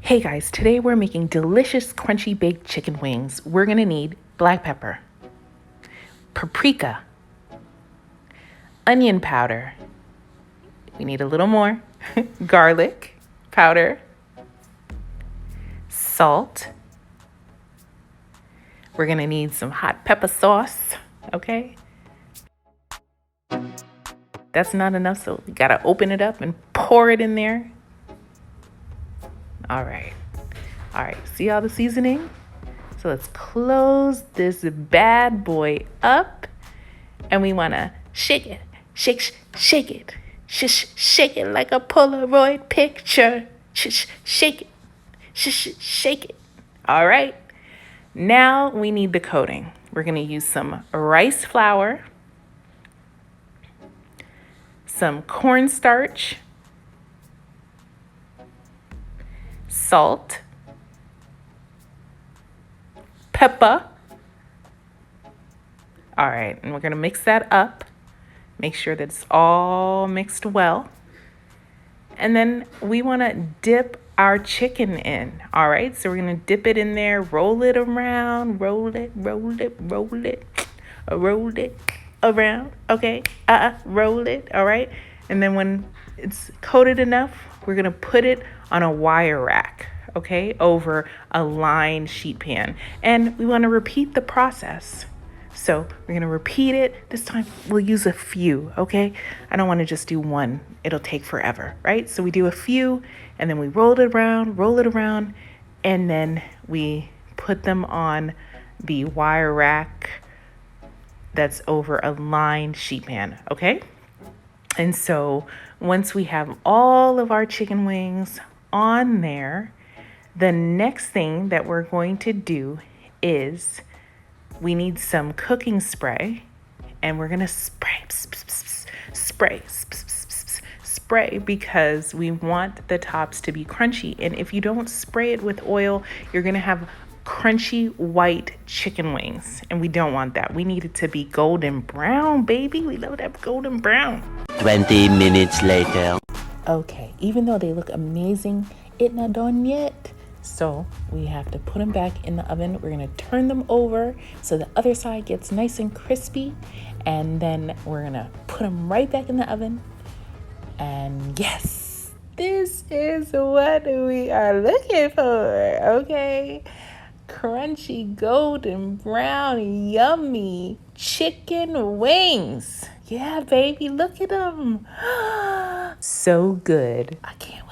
Hey guys, today we're making delicious crunchy baked chicken wings. We're gonna need black pepper, paprika, onion powder. We need a little more, garlic powder, salt. We're gonna need some hot pepper sauce, okay? That's not enough, so we gotta open it up and pour it in there. All right, see all the seasoning? So let's close this bad boy up, and we wanna shake it, shake it, shake it like a Polaroid picture, shake it, shake it. All right, now we need the coating. We're gonna use some rice flour, some cornstarch, salt, pepper. All right, and we're gonna mix that up. Make sure that it's all mixed well. And then we wanna dip our chicken in, all right? So we're gonna dip it in there, roll it around, roll it around, okay? Roll it, all right? And then when it's coated enough, we're gonna put it on a wire rack, okay? Over a lined sheet pan. And we wanna repeat the process. So we're gonna repeat it. This time we'll use a few, okay? I don't wanna just do one. It'll take forever, right? So we do a few, and then we roll it around, and then we put them on the wire rack that's over a lined sheet pan, okay? And so once we have all of our chicken wings on there, the next thing that we're going to do is we need some cooking spray, and we're gonna spray because we want the tops to be crunchy. And if you don't spray it with oil, you're gonna have crunchy white chicken wings, and we don't want that. We need it to be golden brown, baby. We love that golden brown. 20 minutes later. Okay, even though they look amazing, it's not done yet. So we have to put them back in the oven. We're gonna turn them over so the other side gets nice and crispy. And then we're gonna put them right back in the oven. And yes, this is what we are looking for, okay? Crunchy, golden brown, yummy chicken wings. Yeah, baby, look at them. So good. I can't